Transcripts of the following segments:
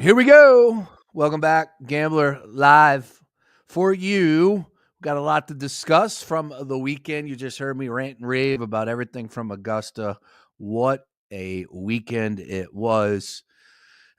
Here we go. Welcome back, Gambler Live for you. Got a lot to discuss from the weekend. You just heard me rant and rave about everything from Augusta. What a weekend it was.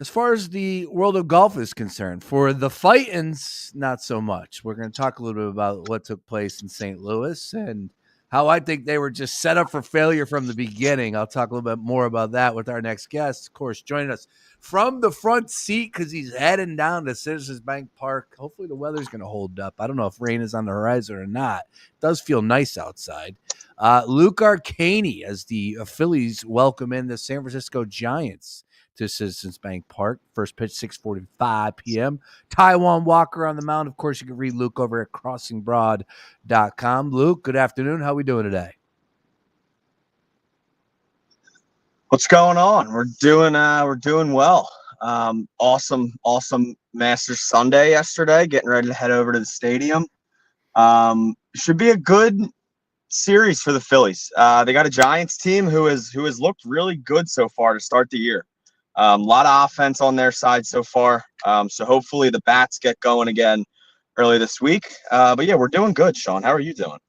As far as the world of golf is concerned, for the Fightins, not so much. We're going to talk a little bit about what took place in St. Louis and how I think they were just set up for failure from the beginning. I'll talk a little bit more about that with our next guest, of course, joining us from the front seat because he's heading down to Citizens Bank Park. Hopefully the weather's going to hold up. I don't know if rain is on the horizon or not. It does feel nice outside. Luke Arcaini as the Phillies welcome in the San Francisco Giants to Citizens Bank Park. First pitch, 6:45 p.m. Taiwan Walker on the mound. Of course, you can read Luke over at crossingbroad.com. Luke, good afternoon. How are we doing today? What's going on? We're doing well. Awesome Masters Sunday yesterday. Getting ready to head over to the stadium. Should be a good series for the Phillies. They got a Giants team who has looked really good so far to start the year. A lot of offense on their side so far. So hopefully the bats get going again early this week. But yeah, we're doing good, Sean. How are you doing?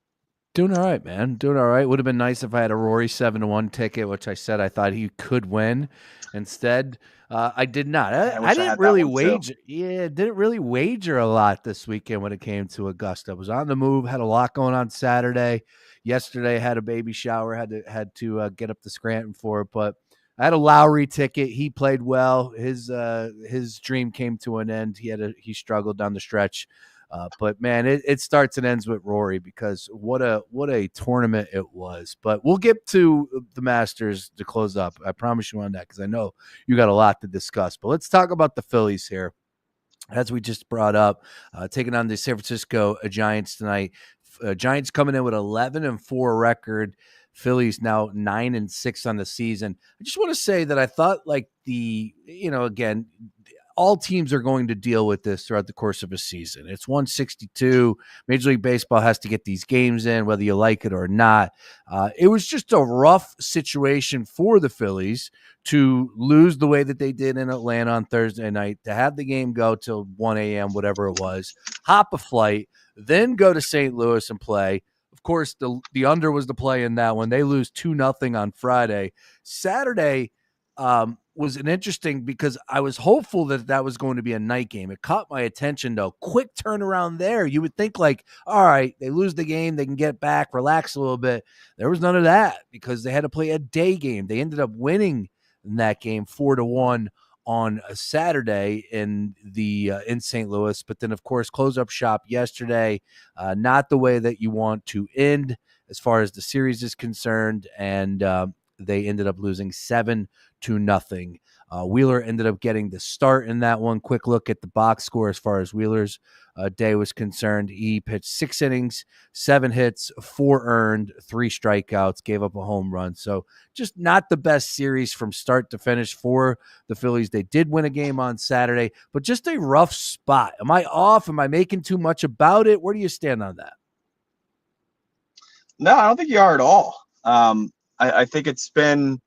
Doing all right, man. Doing all right. Would have been nice if I had a Rory 7-1 ticket, which I said I thought he could win. Instead, I did not. I didn't really wager. Yeah, didn't really wager a lot this weekend when it came to Augusta. I was on the move, had a lot going on Saturday. Yesterday, had a baby shower, had to get up to Scranton for it. But I had a Lowry ticket. He played well. His dream came to an end. He struggled down the stretch. But man, it starts and ends with Rory because what a tournament it was. But we'll get to the Masters to close up. I promise you on that because I know you got a lot to discuss. But let's talk about the Phillies here, as we just brought up, taking on the San Francisco Giants tonight. Giants coming in with 11-4 record. Phillies now 9-6 on the season. I just want to say that I thought again, all teams are going to deal with this throughout the course of a season. It's 162. Major League Baseball has to get these games in, whether you like it or not. It was just a rough situation for the Phillies to lose the way that they did in Atlanta on Thursday night, to have the game go till 1 a.m., whatever it was, hop a flight, then go to St. Louis and play. Of course, the under was the play in that one. They lose 2-0 on Friday. Saturday, was an interesting because I was hopeful that was going to be a night game. It caught my attention, though. Quick turnaround there. You would think all right, they lose the game, they can get back, relax a little bit. There was none of that because they had to play a day game. They ended up winning in that game 4-1 on a Saturday in St. Louis. But then, of course, close up shop yesterday. Not the way that you want to end as far as the series is concerned. And they ended up losing 7-0. Wheeler ended up getting the start in that one. Quick look at the box score as far as Wheeler's day was concerned. He pitched 6 innings, 7 hits, 4 earned, 3 strikeouts, gave up a home run. So just not the best series from start to finish for the Phillies. They did win a game on Saturday, but just a rough spot. Am I off? Am I making too much about it? Where do you stand on that? No, I don't think you are at all. I think it's been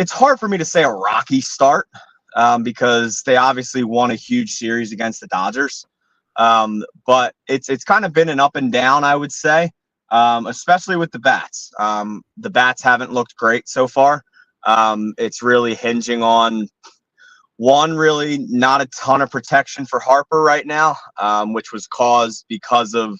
it's hard for me to say a rocky start because they obviously won a huge series against the Dodgers. But it's kind of been an up and down, I would say, especially with the bats. The bats haven't looked great so far. It's really hinging on one, really not a ton of protection for Harper right now, which was caused because of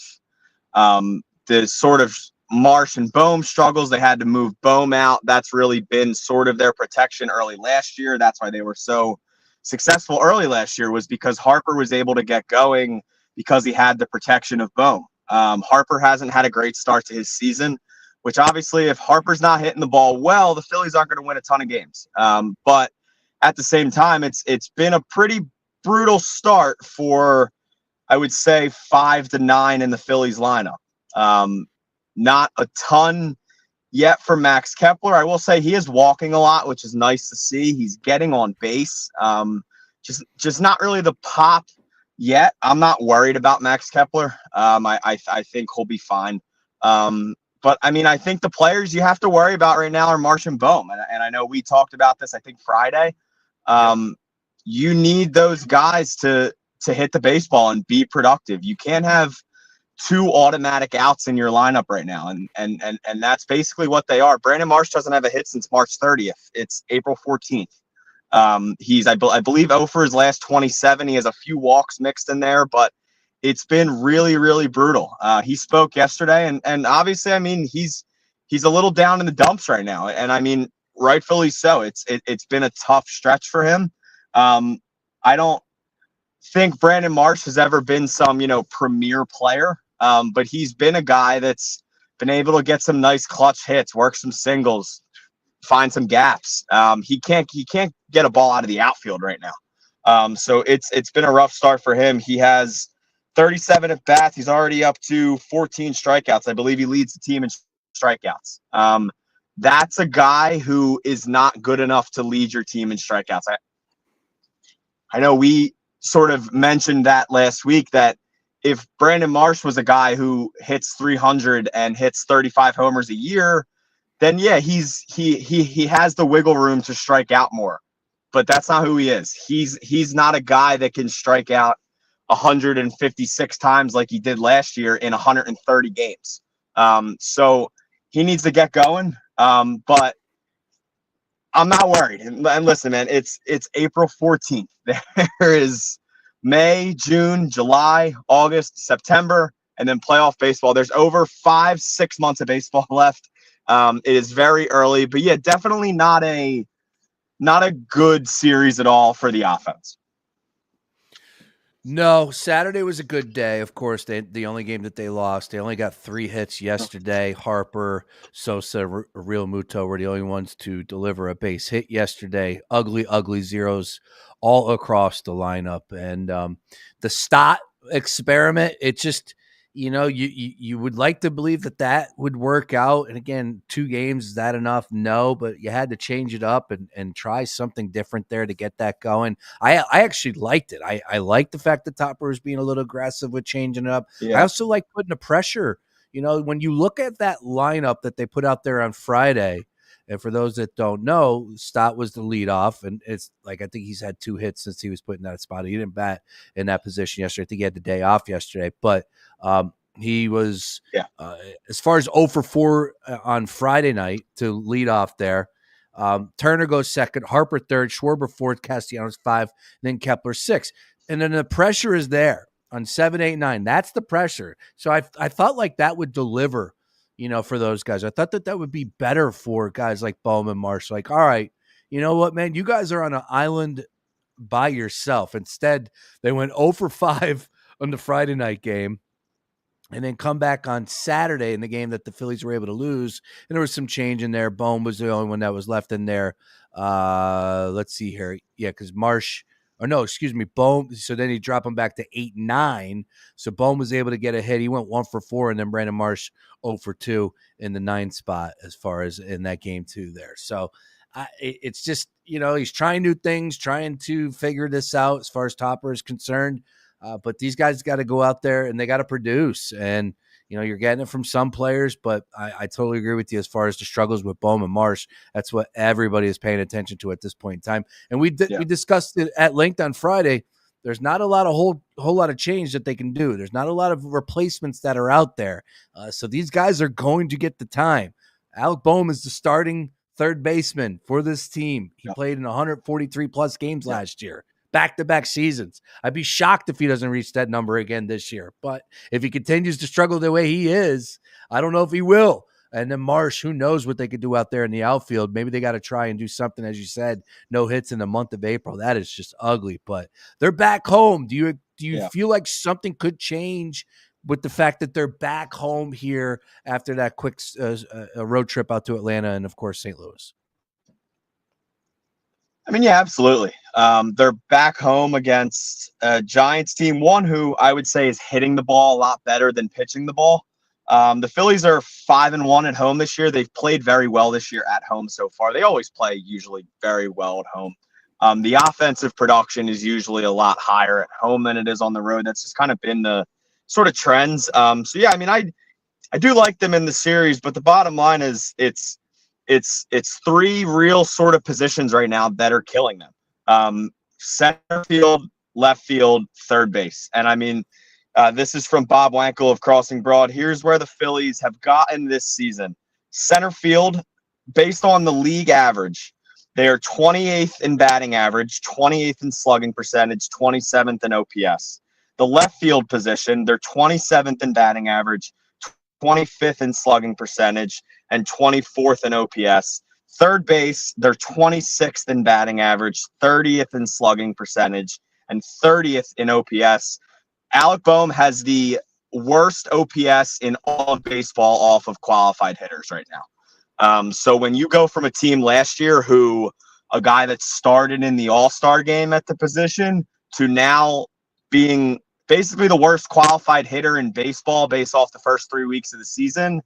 the sort of Marsh and Bohm struggles. They had to move Bohm out. That's really been sort of their protection early last year. That's why they were so successful early last year, was because Harper was able to get going because he had the protection of Bohm. Harper hasn't had a great start to his season, which obviously if Harper's not hitting the ball well, the Phillies aren't going to win a ton of games. But at the same time, it's been a pretty brutal start for, I would say, 5 to 9 in the Phillies lineup. Not a ton yet for Max Kepler. I will say he is walking a lot, which is nice to see. He's getting on base. Just not really the pop yet. I'm not worried about Max Kepler. I think he'll be fine. But I mean, I think the players you have to worry about right now are Marsh and Bohm. And I know we talked about this, I think Friday. You need those guys to hit the baseball and be productive. You can't have two automatic outs in your lineup right now. And that's basically what they are. Brandon Marsh doesn't have a hit since March 30th. It's April 14th. He's, I believe, 0 for his last 27. He has a few walks mixed in there, but it's been really, really brutal. He spoke yesterday, and obviously, I mean, he's a little down in the dumps right now. And I mean, rightfully so. It's been a tough stretch for him. I don't think Brandon Marsh has ever been some, premier player. But he's been a guy that's been able to get some nice clutch hits, work some singles, find some gaps. He can't get a ball out of the outfield right now. So it's been a rough start for him. He has 37 at bats. He's already up to 14 strikeouts. I believe he leads the team in strikeouts. That's a guy who is not good enough to lead your team in strikeouts. I know we sort of mentioned that last week, that if Brandon Marsh was a guy who hits 300 and hits 35 homers a year, then yeah, he has the wiggle room to strike out more. But that's not who he is. He's not a guy that can strike out 156 times like he did last year in 130 games. So he needs to get going. But I'm not worried. And listen, man, it's April 14th. There is May, June, July, August, September, and then playoff baseball. There's over 5-6 months of baseball left. It is very early, but yeah, definitely not a good series at all for the offense. No, Saturday was a good day. Of course, the only game that they lost. They only got 3 hits yesterday. Harper, Sosa, Real Muto were the only ones to deliver a base hit yesterday. Ugly zeros all across the lineup. And the Stott experiment, it just, you would like to believe that would work out. And again, 2 games, is that enough? No, but you had to change it up and try something different there to get that going. I actually liked it. I liked the fact that Topper was being a little aggressive with changing it up. Yeah. I also like putting the pressure. When you look at that lineup that they put out there on Friday, and for those that don't know, Stott was the leadoff, and it's like I think he's had 2 hits since he was put in that spot. He didn't bat in that position yesterday. I think he had the day off yesterday, but he was, as far as 0 for 4 on Friday night to lead off there. Turner goes second, Harper third, Schwarber fourth, Castellanos 5, then Kepler 6. And then the pressure is there on 7, 8, 9. That's the pressure. So I thought like that would deliver, for those guys. I thought that would be better for guys like Bowman, Marsh. Like, all right, you know what, man? You guys are on an island by yourself. Instead, they went 0 for 5 on the Friday night game, and then come back on Saturday in the game that the Phillies were able to lose. And there was some change in there. Bohm was the only one that was left in there. Let's see here. Yeah, because Bohm. So then he dropped him back to 8, 9. So Bohm was able to get a hit. He went 1 for 4, and then Brandon Marsh 0 for 2 in the 9 spot as far as in that game too there. So it's just, he's trying new things, trying to figure this out as far as Topper is concerned. But these guys got to go out there and they got to produce. And, you're getting it from some players, but I totally agree with you as far as the struggles with Bohm and Marsh. That's what everybody is paying attention to at this point in time. And we discussed it at length on Friday. There's not a lot of whole lot of change that they can do. There's not a lot of replacements that are out there. So these guys are going to get the time. Alec Bohm is the starting third baseman for this team. He played in 143 plus games last year. Back-to-back seasons. I'd be shocked if he doesn't reach that number again this year. But if he continues to struggle the way he is, I don't know if he will. And then Marsh, who knows what they could do out there in the outfield. Maybe they got to try and do something, as you said, no hits in the month of April. That is just ugly. But they're back home. Do you feel like something could change with the fact that they're back home here after that quick road trip out to Atlanta and, of course, St. Louis? I mean, yeah, absolutely. They're back home against a Giants team, one who I would say is hitting the ball a lot better than pitching the ball. The Phillies are 5-1 at home this year. They've played very well this year at home so far. They always play usually very well at home. The offensive production is usually a lot higher at home than it is on the road. That's just kind of been the sort of trends. So, yeah, I mean, I do like them in the series, but the bottom line is it's three real sort of positions right now that are killing them. Center field, left field, third base. And I mean, this is from Bob Wankel of Crossing Broad. Here's where the Phillies have gotten this season. Center field, based on the league average, they are 28th in batting average, 28th in slugging percentage, 27th in OPS. The left field position, they're 27th in batting average, 25th in slugging percentage, and 24th in OPS. Third base, they're 26th in batting average, 30th in slugging percentage, and 30th in OPS. Alec Boehm has the worst OPS in all of baseball off of qualified hitters right now. So when you go from a team last year a guy that started in the All-Star game at the position to now being basically the worst qualified hitter in baseball based off the first 3 weeks of the season,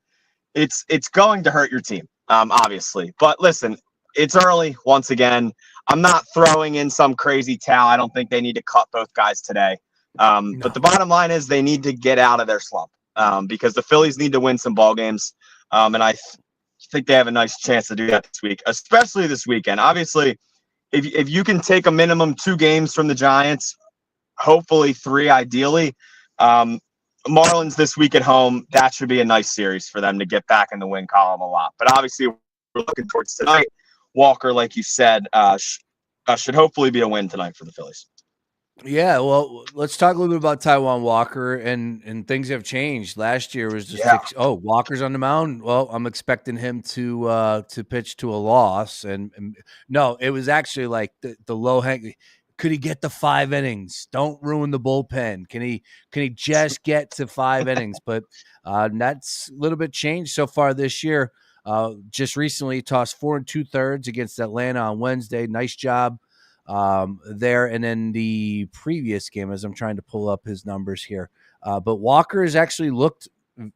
it's going to hurt your team, obviously. But listen, it's early once again. I'm not throwing in some crazy towel. I don't think they need to cut both guys today. No. But the bottom line is they need to get out of their slump because the Phillies need to win some ball games. And I think they have a nice chance to do that this week, especially this weekend. Obviously, if you can take a minimum 2 games from the Giants, hopefully 3 ideally, Marlins this week at home, that should be a nice series for them to get back in the win column a lot. But obviously, we're looking towards tonight. Walker, like you said, should hopefully be a win tonight for the Phillies. Yeah, well, let's talk a little bit about Taijuan Walker, and things have changed. Last year was just Walker's on the mound. Well, I'm expecting him to pitch to a loss, and no, it was actually like the low hang. Could he get the 5 innings? Don't ruin the bullpen. Can he just get to 5 innings? But that's a little bit changed so far this year. Just recently tossed 4 2/3 against Atlanta on Wednesday. Nice job there. And then the previous game, as I'm trying to pull up his numbers here, but Walker has actually looked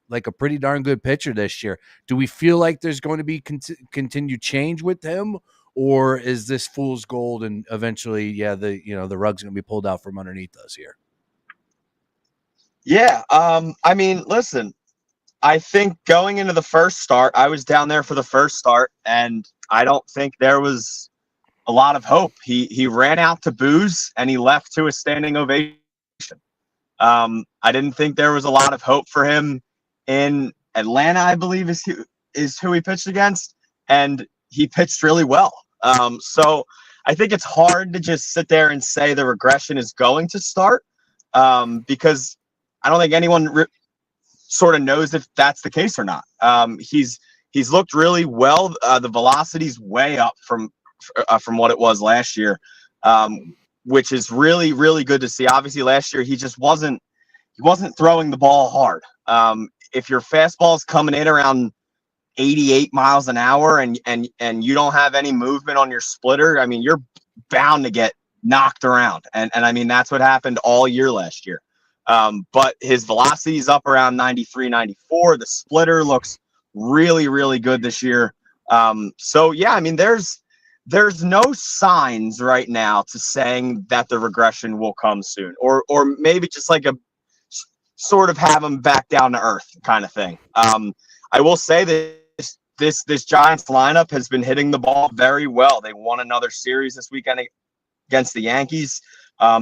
like a pretty darn good pitcher this year. Do we feel like there's going to be continued change with him, or is this fool's gold and eventually, the rug's going to be pulled out from underneath us here? Yeah. I mean, listen, I think going into the first start, I was down there for the first start, and I don't think there was a lot of hope. He ran out to boos and he left to a standing ovation. I didn't think there was a lot of hope for him in Atlanta, I believe is who he pitched against, and he pitched really well. So I think it's hard to just sit there and say the regression is going to start because I don't think anyone sort of knows if that's the case or not. He's looked really well. The velocity's way up from what it was last year, which is really, really good to see. Obviously, last year he just wasn't throwing the ball hard. If your fastball's coming in around 88 miles an hour and you don't have any movement on your splitter, I mean, you're bound to get knocked around. And I mean, that's what happened all year last year. But his velocity is up around 93, 94. The splitter looks really, really good this year. So yeah, I mean, there's no signs right now to saying that the regression will come soon, or maybe just like a sort of have him back down to earth kind of thing. I will say that this Giants lineup has been hitting the ball very well. They won another series this weekend against the Yankees.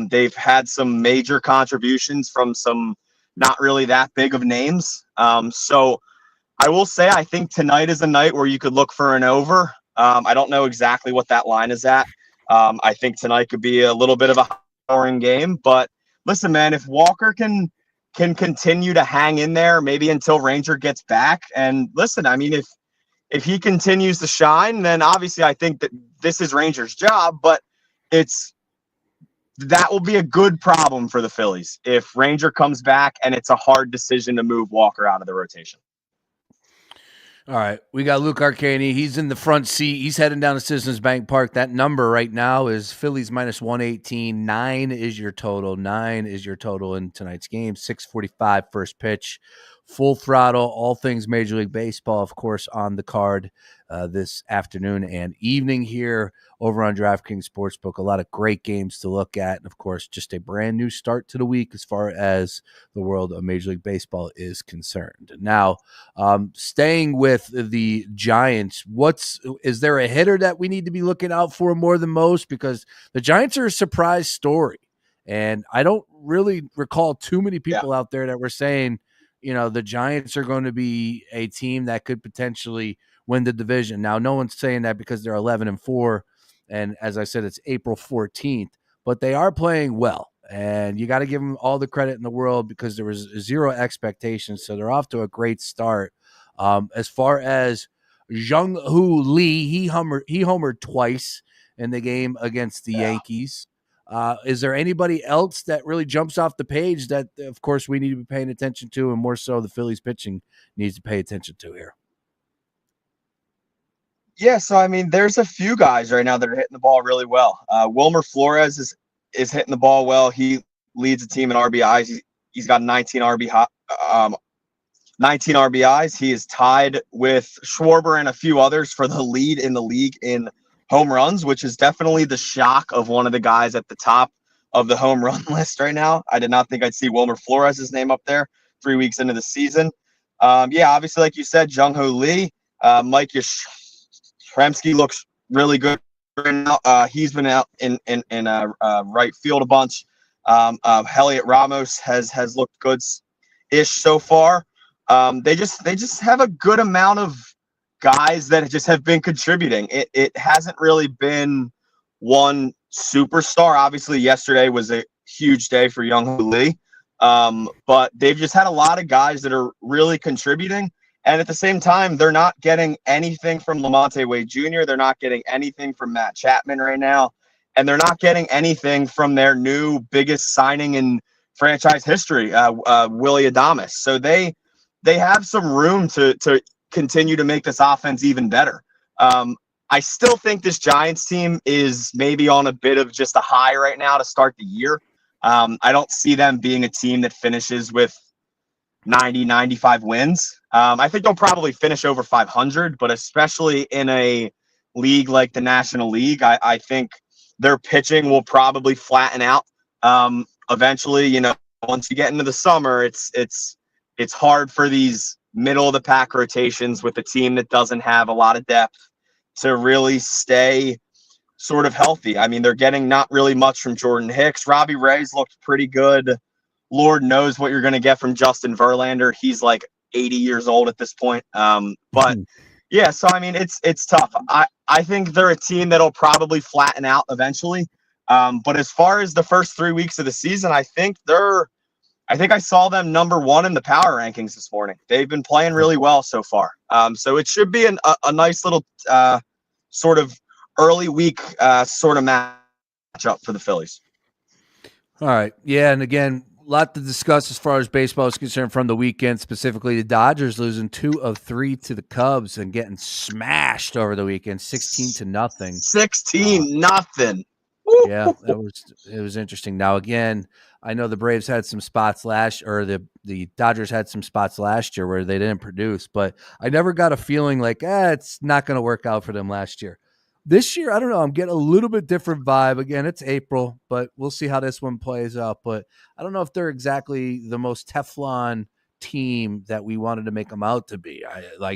They've had some major contributions from some not really that big of names. So I will say I think tonight is a night where you could look for an over. I don't know exactly what that line is at. I think tonight could be a little bit of a scoring game. But listen, man, if Walker can continue to hang in there, maybe until Ranger gets back. And listen, I mean, if he continues to shine, then obviously I think that this is Ranger's job. But that will be a good problem for the Phillies if Ranger comes back and it's a hard decision to move Walker out of the rotation. All right, we got Luke Arcaini. He's in the front seat. He's heading down to Citizens Bank Park. That number right now is Phillies minus 118. 9 is your total. 9 is your total in tonight's game. 6:45 first pitch full throttle, all things Major League Baseball, of course, on the card this afternoon and evening here over on DraftKings Sportsbook. A lot of great games to look at. And, of course, just a brand new start to the week as far as the world of Major League Baseball is concerned. Now, staying with the Giants, is there a hitter that we need to be looking out for more than most? Because the Giants are a surprise story. And I don't really recall too many people out there that were saying, the Giants are going to be a team that could potentially win the division. Now, no one's saying that because they're 11-4. And as I said, it's April 14th, but they are playing well. And you got to give them all the credit in the world because there was zero expectations. So they're off to a great start. As far as Jung-Hoo Lee, he homered twice in the game against the Yankees. Is there anybody else that really jumps off the page that, of course, we need to be paying attention to, and more so the Phillies pitching needs to pay attention to here? Yeah, so I mean, there's a few guys right now that are hitting the ball really well. Wilmer Flores is hitting the ball well. He leads the team in RBIs. He's got 19 RBIs. He is tied with Schwarber and a few others for the lead in the league in home runs, which is definitely the shock of one of the guys at the top of the home run list right now. I did not think I'd see Wilmer Flores' name up there 3 weeks into the season. Obviously, like you said, Jung-Hoo Lee, Mike Yastrzemski looks really good right now. He's been out in right field a bunch. Heliot Ramos has looked good-ish so far. They just have a good amount of guys that just have been contributing. It hasn't really been one superstar. Obviously, yesterday was a huge day for Jung-Hoo Lee. But they've just had a lot of guys that are really contributing. And at the same time, they're not getting anything from Lamonte Wade Jr. They're not getting anything from Matt Chapman right now. And they're not getting anything from their new biggest signing in franchise history, Willy Adames. So they have some room to continue to make this offense even better. I still think this Giants team is maybe on a bit of just a high right now to start the year. I don't see them being a team that finishes with 90, 95 wins. I think they'll probably finish over 500, but especially in a league like the National League, I think their pitching will probably flatten out. Eventually, once you get into the summer, it's hard for these middle of the pack rotations with a team that doesn't have a lot of depth to really stay sort of healthy. I mean, they're getting not really much from Jordan Hicks. Robbie Ray's looked pretty good. Lord knows what you're going to get from Justin Verlander. He's like 80 years old at this point. But yeah, so I mean, it's tough. I think they're a team that'll probably flatten out eventually. But as far as the first 3 weeks of the season, I think I saw them number one in the power rankings this morning. They've been playing really well so far. So it should be a nice little sort of early week sort of matchup for the Phillies. All right. Yeah, and again, a lot to discuss as far as baseball is concerned from the weekend, specifically the Dodgers losing 2 of 3 to the Cubs and getting smashed over the weekend, 16-0. 16-0. Yeah, it was interesting. Now, again, I know the Braves had some spots the Dodgers had some spots last year where they didn't produce, but I never got a feeling like, it's not going to work out for them last year. This year, I don't know. I'm getting a little bit different vibe. Again, it's April, but we'll see how this one plays out. But I don't know if they're exactly the most Teflon team that we wanted to make them out to be.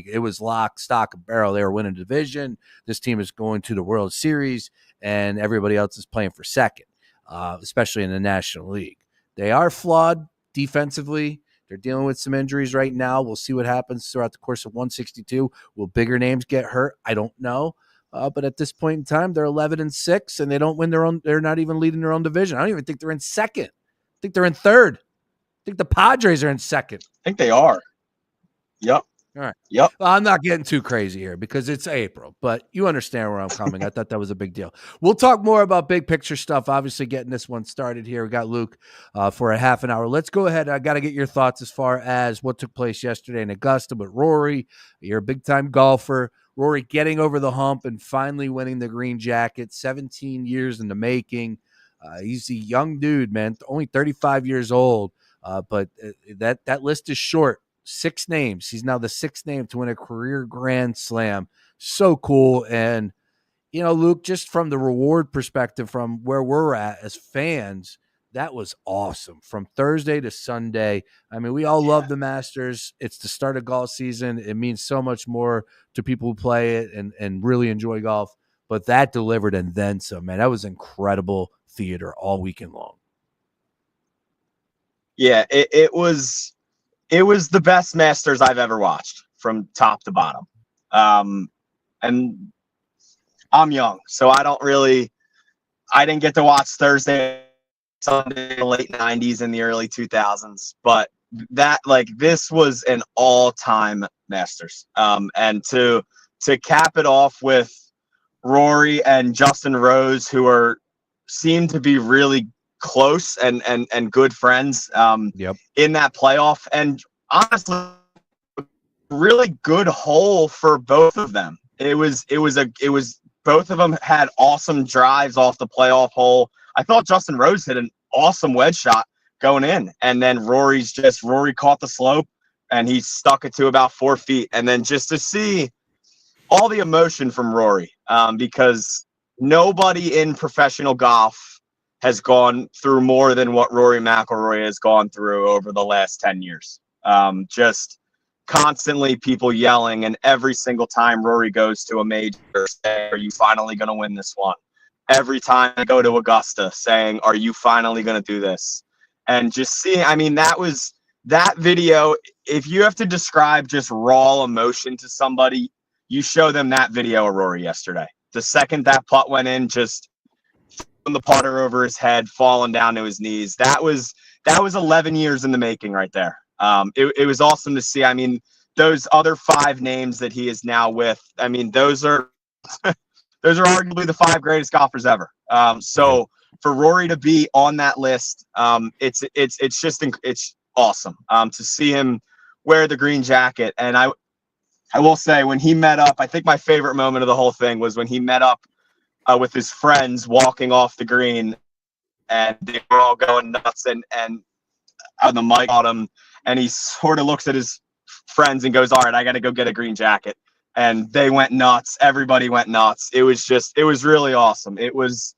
It was lock, stock, and barrel. They were winning the division. This team is going to the World Series, and everybody else is playing for second, especially in the National League. They are flawed defensively. They're dealing with some injuries right now. We'll see what happens throughout the course of 162. Will bigger names get hurt? I don't know. But at this point in time, they're 11-6, and they don't win their own. They're not even leading their own division. I don't even think they're in second. I think they're in third. I think the Padres are in second. I think they are. Yep. All right. Yep. Well, I'm not getting too crazy here because it's April, but you understand where I'm coming. I thought that was a big deal. We'll talk more about big picture stuff. Obviously, getting this one started here. We got Luke for a half an hour. Let's go ahead. I got to get your thoughts as far as what took place yesterday in Augusta. But Rory, you're a big time golfer. Rory getting over the hump and finally winning the green jacket. 17 years in the making. He's a young dude, man. Only 35 years old. But that list is short. 6 names. He's now the 6th name to win a career Grand Slam. So cool. And, Luke, just from the reward perspective, from where we're at as fans, that was awesome. From Thursday to Sunday. I mean, we all love the Masters. It's the start of golf season. It means so much more to people who play it and really enjoy golf. But that delivered and then some, man. That was incredible theater all weekend long. Yeah, it was the best Masters I've ever watched from top to bottom. And I'm young, so I didn't get to watch Thursday, Sunday, in the late 90s and the early 2000s, but this was an all-time Masters. And to cap it off with Rory and Justin Rose, who seem to be really close and good friends in that playoff, and honestly, really good hole for both of them. It was both of them had awesome drives off the playoff hole. I thought Justin Rose hit an awesome wedge shot going in, and then Rory caught the slope and he stuck it to about 4 feet. And then just to see all the emotion from Rory, because nobody in professional golf has gone through more than what Rory McIlroy has gone through over the last 10 years. Just constantly people yelling, and every single time Rory goes to a major, saying, "Are you finally going to win this one?" Every time I go to Augusta, saying, "Are you finally going to do this?" And just seeing, I mean, that video, if you have to describe just raw emotion to somebody, you show them that video of Rory yesterday. The second that putt went in, just throwing the putter over his head, falling down to his knees. That was 11 years in the making right there. It was awesome to see. I mean, those other 5 names that he is now with, I mean, those are arguably the 5 greatest golfers ever. So for Rory to be on that list, it's awesome to see him wear the green jacket. And I will say, when he met up, I think my favorite moment of the whole thing was when he met up with his friends walking off the green, and they were all going nuts, and on the mic on him, and he sort of looks at his friends and goes, "All right, I got to go get a green jacket." And they went nuts. Everybody went nuts. It was really awesome. It was,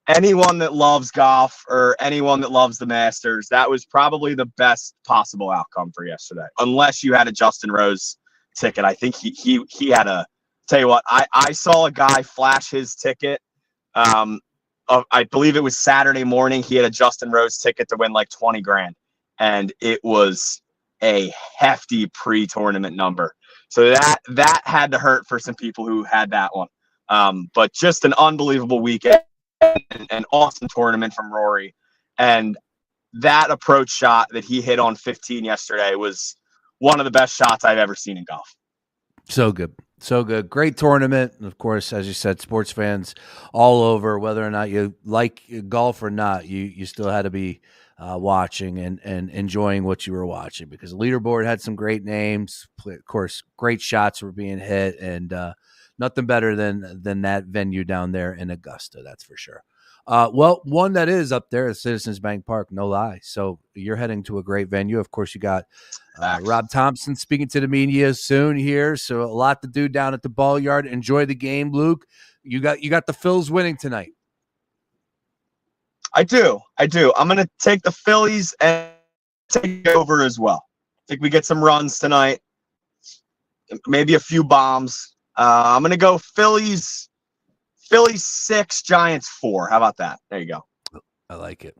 anyone that loves golf or anyone that loves the Masters, that was probably the best possible outcome for yesterday. Unless you had a Justin Rose ticket. I think he had a, tell you what, I saw a guy flash his ticket. I believe it was Saturday morning. He had a Justin Rose ticket to win like 20 grand. And it was a hefty pre-tournament number. So that had to hurt for some people who had that one. But just an unbelievable weekend, an awesome tournament from Rory. And that approach shot that he hit on 15 yesterday was one of the best shots I've ever seen in golf. So good. So good. Great tournament. And of course, as you said, sports fans all over, whether or not you like golf or not, you still had to be watching and enjoying what you were watching, because the leaderboard had some great names. Of course, great shots were being hit, and nothing better than that venue down there in Augusta. That's for sure. Well, one that is up there is Citizens Bank Park, no lie. So you're heading to a great venue. Of course, you got Rob Thompson speaking to the media soon here. So a lot to do down at the Ball Yard. Enjoy the game, Luke. You got the Phils winning tonight. I do. I'm going to take the Phillies and take over as well. I think we get some runs tonight, maybe a few bombs. I'm going to go Phillies 6, Giants 4. How about that? There you go. I like it.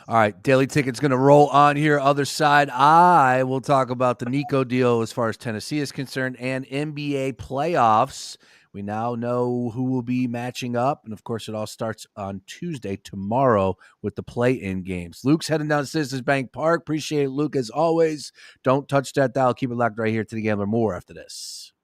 All right, Daily Ticket's going to roll on here. Other side, I will talk about the Nico deal as far as Tennessee is concerned and NBA playoffs. We now know who will be matching up. And, of course, it all starts on Tuesday, tomorrow, with the play-in games. Luke's heading down to Citizens Bank Park. Appreciate it, Luke, as always. Don't touch that dial. Keep it locked right here to The Gambler. More after this.